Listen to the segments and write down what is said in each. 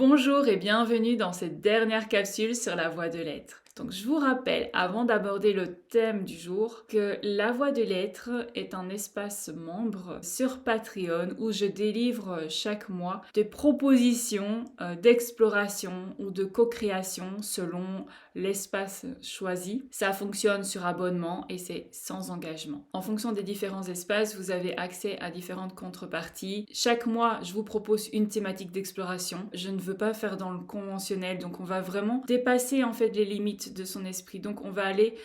Bonjour et bienvenue dans cette dernière capsule sur la voie de l'être. Donc je vous rappelle, avant d'aborder le thème du jour, que la voie de l'être est un espace membre sur Patreon où je délivre chaque mois des propositions d'exploration ou de co-création selon l'espace choisi. Ça fonctionne sur abonnement et c'est sans engagement. En fonction des différents espaces, vous avez accès à différentes contreparties. Chaque mois, je vous propose une thématique d'exploration. Je ne veux pas faire dans le conventionnel, donc on va vraiment dépasser en fait les limites de son esprit. Donc on va aller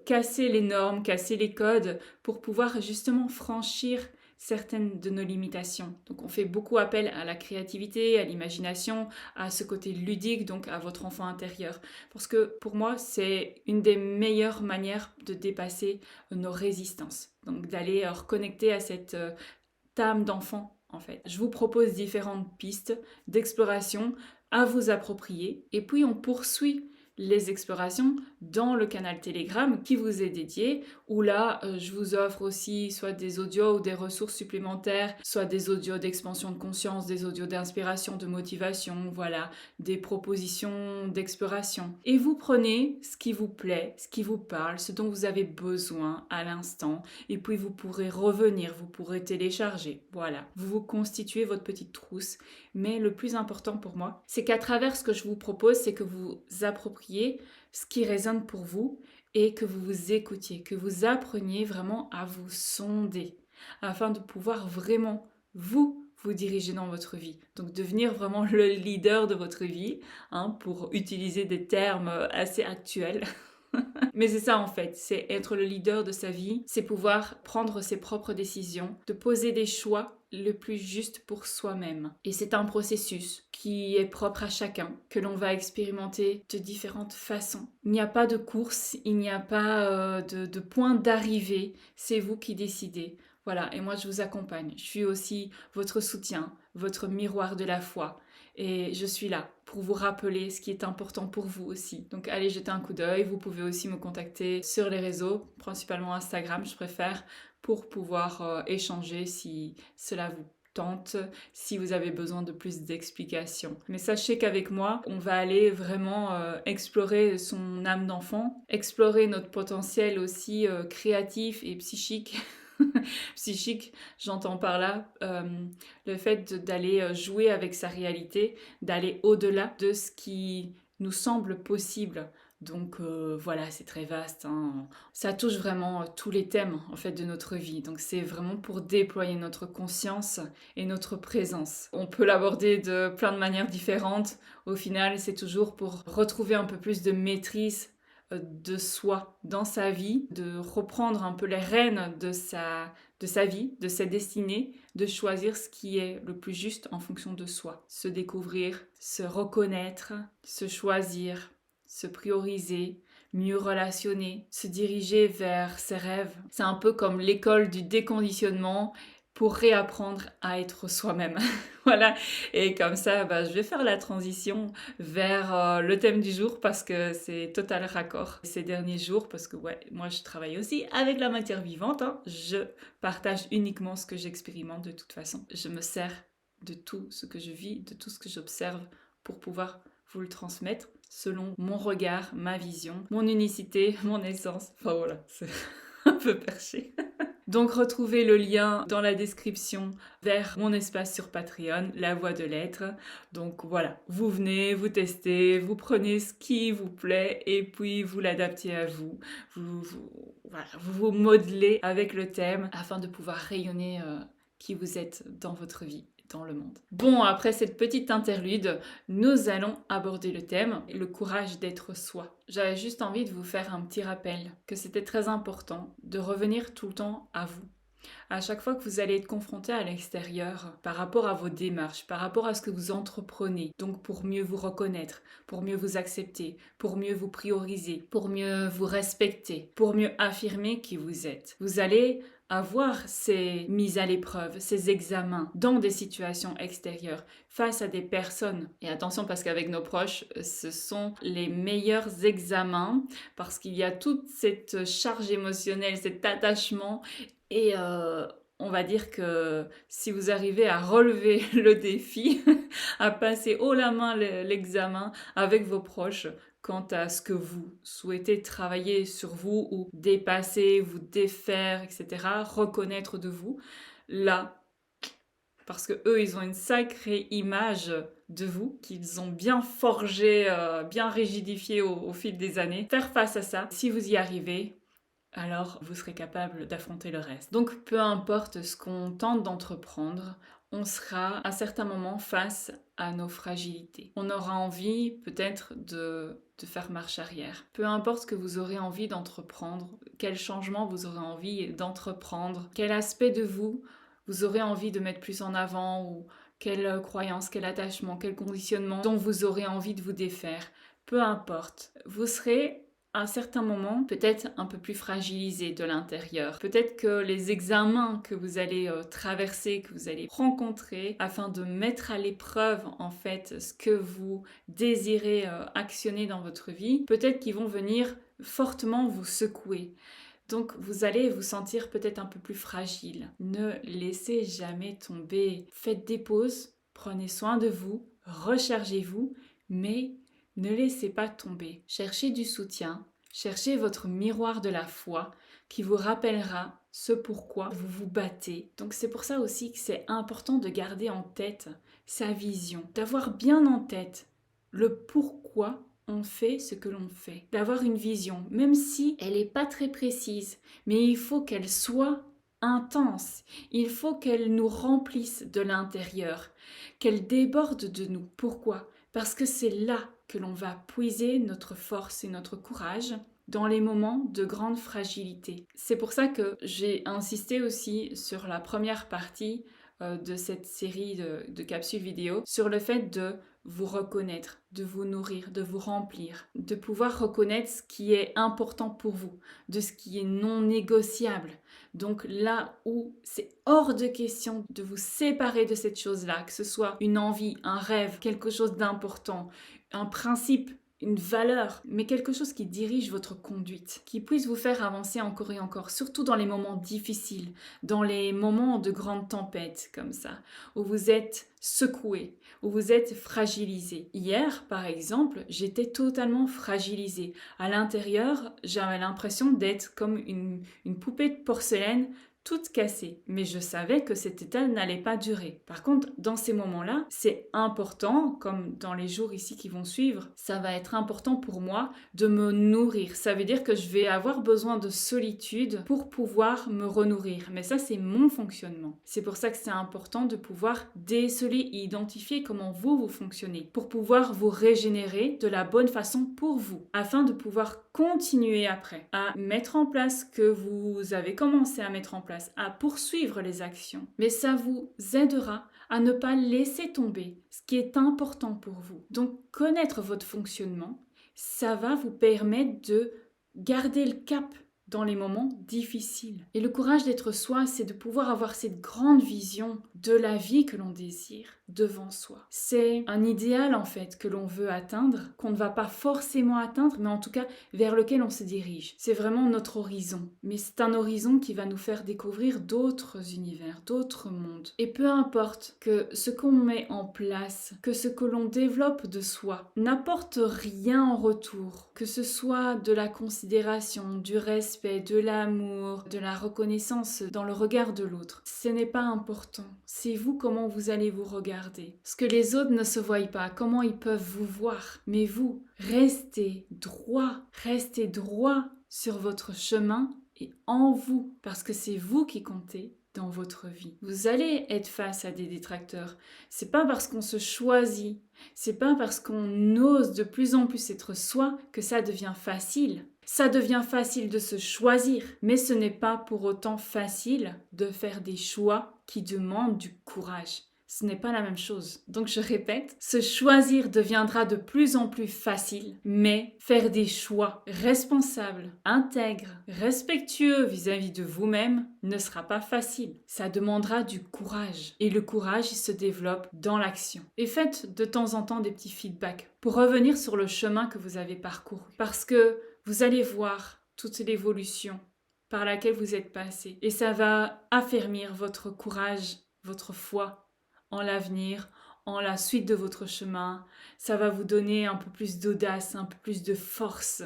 casser les normes, casser les codes pour pouvoir justement franchir certaines de nos limitations. Donc on fait beaucoup appel à la créativité, à l'imagination, à ce côté ludique, donc à votre enfant intérieur. Parce que pour moi, c'est une des meilleures manières de dépasser nos résistances. Donc d'aller reconnecter à cette âme d'enfant en fait. Je vous propose différentes pistes d'exploration à vous approprier et puis on poursuit les explorations dans le canal Telegram qui vous est dédié, où là, je vous offre aussi soit des audios ou des ressources supplémentaires, soit des audios d'expansion de conscience, des audios d'inspiration, de motivation, voilà, des propositions d'exploration. Et vous prenez ce qui vous plaît, ce qui vous parle, ce dont vous avez besoin à l'instant, et puis vous pourrez revenir, vous pourrez télécharger, voilà. Vous vous constituez votre petite trousse, mais le plus important pour moi, c'est qu'à travers ce que je vous propose, c'est que vous appropriez ce qui résonne pour vous et que vous vous écoutiez, que vous appreniez vraiment à vous sonder afin de pouvoir vraiment vous diriger dans votre vie. Donc devenir vraiment le leader de votre vie, pour utiliser des termes assez actuels. Mais c'est ça en fait, c'est être le leader de sa vie, c'est pouvoir prendre ses propres décisions, de poser des choix le plus juste pour soi-même. Et c'est un processus qui est propre à chacun, que l'on va expérimenter de différentes façons. Il n'y a pas de course, il n'y a pas de point d'arrivée, c'est vous qui décidez. Voilà, et moi je vous accompagne. Je suis aussi votre soutien, votre miroir de la foi. Et je suis là pour vous rappeler ce qui est important pour vous aussi. Donc allez jeter un coup d'œil. Vous pouvez aussi me contacter sur les réseaux, principalement Instagram, je préfère, pour pouvoir échanger si cela vous tente, si vous avez besoin de plus d'explications. Mais sachez qu'avec moi, on va aller vraiment explorer son âme d'enfant, explorer notre potentiel aussi créatif et psychique. Psychique, j'entends par là le fait d'aller jouer avec sa réalité, d'aller au-delà de ce qui nous semble possible. Donc voilà, c'est très vaste. Ça touche vraiment tous les thèmes en fait de notre vie. Donc c'est vraiment pour déployer notre conscience et notre présence. On peut l'aborder de plein de manières différentes. Au final, c'est toujours pour retrouver un peu plus de maîtrise de soi dans sa vie, de reprendre un peu les rênes de sa vie, de sa destinée, de choisir ce qui est le plus juste en fonction de soi. Se découvrir, se reconnaître, se choisir, se prioriser, mieux relationner, se diriger vers ses rêves. C'est un peu comme l'école du déconditionnement pour réapprendre à être soi-même. Voilà, et comme ça, je vais faire la transition vers le thème du jour parce que c'est total raccord ces derniers jours parce que moi je travaille aussi avec la matière vivante. Je partage uniquement ce que j'expérimente de toute façon. Je me sers de tout ce que je vis, de tout ce que j'observe pour pouvoir vous le transmettre selon mon regard, ma vision, mon unicité, mon essence. Enfin voilà, c'est un peu perché. Donc retrouvez le lien dans la description vers mon espace sur Patreon, La Voie de l'Être. Donc voilà, vous venez, vous testez, vous prenez ce qui vous plaît et puis vous l'adaptez à vous. Vous modelez avec le thème afin de pouvoir rayonner qui vous êtes dans votre vie. Dans le monde. Bon, après cette petite interlude, nous allons aborder le thème, le courage d'être soi. J'avais juste envie de vous faire un petit rappel que c'était très important de revenir tout le temps à vous. À chaque fois que vous allez être confronté à l'extérieur par rapport à vos démarches, par rapport à ce que vous entreprenez, donc pour mieux vous reconnaître, pour mieux vous accepter, pour mieux vous prioriser, pour mieux vous respecter, pour mieux affirmer qui vous êtes. Vous allez avoir ces mises à l'épreuve, ces examens dans des situations extérieures, face à des personnes. Et attention parce qu'avec nos proches, ce sont les meilleurs examens parce qu'il y a toute cette charge émotionnelle, cet attachement et on va dire que si vous arrivez à relever le défi, à passer haut la main l'examen avec vos proches quant à ce que vous souhaitez travailler sur vous ou dépasser, vous défaire, etc., reconnaître de vous, là, parce que eux, ils ont une sacrée image de vous, qu'ils ont bien forgé, bien rigidifié au fil des années. Faire face à ça, si vous y arrivez, alors vous serez capable d'affronter le reste. Donc peu importe ce qu'on tente d'entreprendre, on sera à certains moments face à nos fragilités. On aura envie peut-être de faire marche arrière. Peu importe ce que vous aurez envie d'entreprendre, quel changement vous aurez envie d'entreprendre, quel aspect de vous vous aurez envie de mettre plus en avant ou quelle croyance, quel attachement, quel conditionnement dont vous aurez envie de vous défaire. Peu importe, vous serez à un certain moment peut-être un peu plus fragilisé de l'intérieur. Peut-être que les examens que vous allez traverser, que vous allez rencontrer afin de mettre à l'épreuve en fait ce que vous désirez actionner dans votre vie, peut-être qu'ils vont venir fortement vous secouer. Donc vous allez vous sentir peut-être un peu plus fragile. Ne laissez jamais tomber. Faites des pauses, prenez soin de vous, rechargez-vous, mais ne laissez pas tomber. Cherchez du soutien, cherchez votre miroir de la foi qui vous rappellera ce pourquoi vous vous battez. Donc c'est pour ça aussi que c'est important de garder en tête sa vision, d'avoir bien en tête le pourquoi on fait ce que l'on fait, d'avoir une vision, même si elle n'est pas très précise, mais il faut qu'elle soit intense, il faut qu'elle nous remplisse de l'intérieur, qu'elle déborde de nous. Pourquoi ? Parce que c'est là que l'on va puiser notre force et notre courage dans les moments de grande fragilité. C'est pour ça que j'ai insisté aussi sur la première partie de cette série de capsules vidéo, sur le fait de vous reconnaître, de vous nourrir, de vous remplir, de pouvoir reconnaître ce qui est important pour vous, de ce qui est non négociable. Donc là où c'est hors de question de vous séparer de cette chose-là, que ce soit une envie, un rêve, quelque chose d'important, un principe, une valeur, mais quelque chose qui dirige votre conduite, qui puisse vous faire avancer encore et encore, surtout dans les moments difficiles, dans les moments de grande tempête comme ça, où vous êtes secoué, où vous êtes fragilisé. Hier, par exemple, j'étais totalement fragilisée. À l'intérieur, j'avais l'impression d'être comme une poupée de porcelaine toute cassée, mais je savais que cet état n'allait pas durer. Par contre, dans ces moments-là, c'est important, comme dans les jours ici qui vont suivre, ça va être important pour moi de me nourrir. Ça veut dire que je vais avoir besoin de solitude pour pouvoir me renourrir. Mais ça, c'est mon fonctionnement. C'est pour ça que c'est important de pouvoir déceler et identifier comment vous fonctionnez, pour pouvoir vous régénérer de la bonne façon pour vous, afin de pouvoir continuer après à mettre en place ce que vous avez commencé à mettre en place, à poursuivre les actions. Mais ça vous aidera à ne pas laisser tomber ce qui est important pour vous. Donc connaître votre fonctionnement, ça va vous permettre de garder le cap dans les moments difficiles. Et le courage d'être soi, c'est de pouvoir avoir cette grande vision de la vie que l'on désire devant soi. C'est un idéal en fait que l'on veut atteindre, qu'on ne va pas forcément atteindre, mais en tout cas vers lequel on se dirige. C'est vraiment notre horizon. Mais c'est un horizon qui va nous faire découvrir d'autres univers, d'autres mondes. Et peu importe que ce qu'on met en place, que ce que l'on développe de soi, n'apporte rien en retour, que ce soit de la considération, du respect, de l'amour, de la reconnaissance dans le regard de l'autre. Ce n'est pas important. C'est vous comment vous allez vous regarder. Ce que les autres ne se voient pas, comment ils peuvent vous voir. Mais vous, restez droit sur votre chemin et en vous, parce que c'est vous qui comptez dans votre vie. Vous allez être face à des détracteurs. C'est pas parce qu'on se choisit, c'est pas parce qu'on ose de plus en plus être soi que ça devient facile. Ça devient facile de se choisir, mais ce n'est pas pour autant facile de faire des choix qui demandent du courage. Ce n'est pas la même chose. Donc je répète, se choisir deviendra de plus en plus facile, mais faire des choix responsables, intègres, respectueux vis-à-vis de vous-même ne sera pas facile. Ça demandera du courage. Et le courage, il se développe dans l'action. Et faites de temps en temps des petits feedbacks pour revenir sur le chemin que vous avez parcouru. Parce que vous allez voir toute l'évolution par laquelle vous êtes passé. Et ça va affermir votre courage, votre foi en l'avenir, en la suite de votre chemin. Ça va vous donner un peu plus d'audace, un peu plus de force,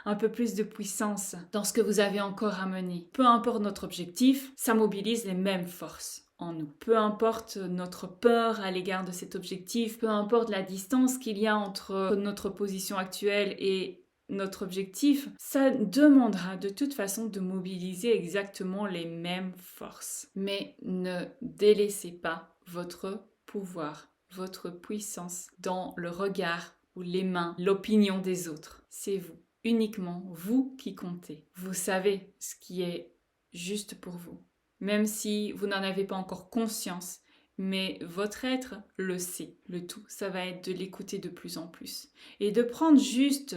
un peu plus de puissance dans ce que vous avez encore à mener. Peu importe notre objectif, ça mobilise les mêmes forces en nous. Peu importe notre peur à l'égard de cet objectif, peu importe la distance qu'il y a entre notre position actuelle et notre objectif, ça demandera de toute façon de mobiliser exactement les mêmes forces. Mais ne délaissez pas votre pouvoir, votre puissance dans le regard ou les mains, l'opinion des autres. C'est vous, uniquement vous qui comptez. Vous savez ce qui est juste pour vous, même si vous n'en avez pas encore conscience, mais votre être le sait. Le tout, ça va être de l'écouter de plus en plus et de prendre juste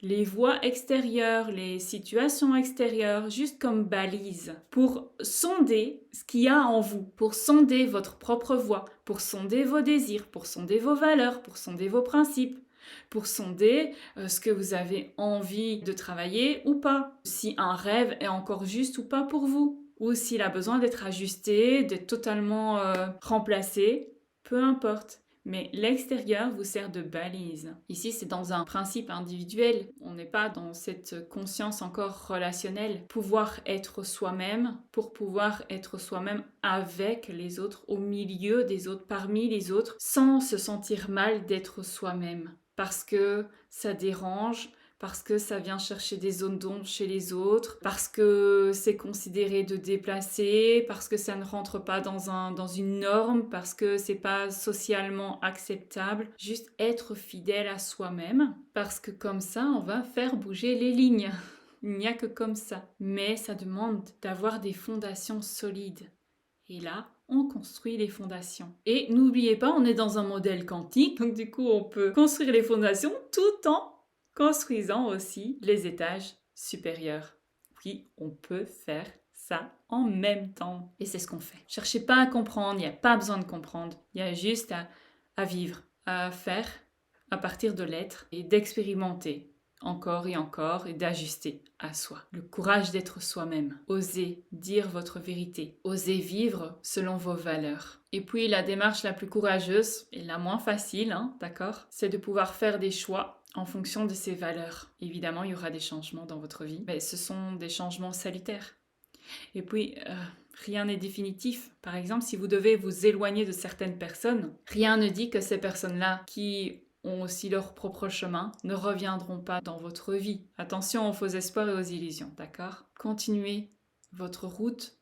les voies extérieures, les situations extérieures, juste comme balise, pour sonder ce qu'il y a en vous, pour sonder votre propre voie, pour sonder vos désirs, pour sonder vos valeurs, pour sonder vos principes, pour sonder ce que vous avez envie de travailler ou pas, si un rêve est encore juste ou pas pour vous, ou s'il a besoin d'être ajusté, d'être totalement remplacé, peu importe. Mais l'extérieur vous sert de balise. Ici, c'est dans un principe individuel. On n'est pas dans cette conscience encore relationnelle. Pouvoir être soi-même pour pouvoir être soi-même avec les autres, au milieu des autres, parmi les autres, sans se sentir mal d'être soi-même. Parce que ça dérange, parce que ça vient chercher des zones d'ombre chez les autres, parce que c'est considéré de déplacé, parce que ça ne rentre pas dans une norme, parce que c'est pas socialement acceptable. Juste être fidèle à soi-même, parce que comme ça, on va faire bouger les lignes. Il n'y a que comme ça. Mais ça demande d'avoir des fondations solides. Et là, on construit les fondations. Et n'oubliez pas, on est dans un modèle quantique, donc du coup, on peut construire les fondations tout en construisant aussi les étages supérieurs. Oui, on peut faire ça en même temps. Et c'est ce qu'on fait. Cherchez pas à comprendre, il n'y a pas besoin de comprendre. Il y a juste à vivre, à faire à partir de l'être et d'expérimenter encore et d'ajuster à soi. Le courage d'être soi-même. Osez dire votre vérité. Osez vivre selon vos valeurs. Et puis la démarche la plus courageuse et la moins facile, d'accord, c'est de pouvoir faire des choix en fonction de ses valeurs. Évidemment, il y aura des changements dans votre vie, mais ce sont des changements salutaires. Et puis, rien n'est définitif. Par exemple, si vous devez vous éloigner de certaines personnes, rien ne dit que ces personnes-là qui ont aussi leur propre chemin ne reviendront pas dans votre vie. Attention aux faux espoirs et aux illusions, d'accord? Continuez votre route.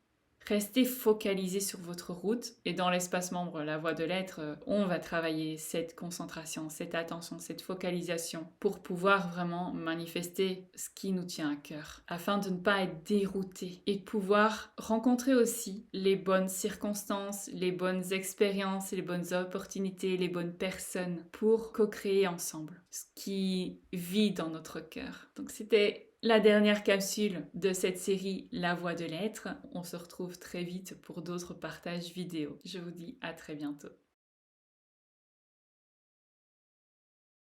Restez focalisé sur votre route et dans l'espace membre, la voie de l'être, on va travailler cette concentration, cette attention, cette focalisation pour pouvoir vraiment manifester ce qui nous tient à cœur afin de ne pas être dérouté et de pouvoir rencontrer aussi les bonnes circonstances, les bonnes expériences, les bonnes opportunités, les bonnes personnes pour co-créer ensemble ce qui vit dans notre cœur. Donc c'était la dernière capsule de cette série La Voie de l'être. On se retrouve très vite pour d'autres partages vidéo. Je vous dis à très bientôt.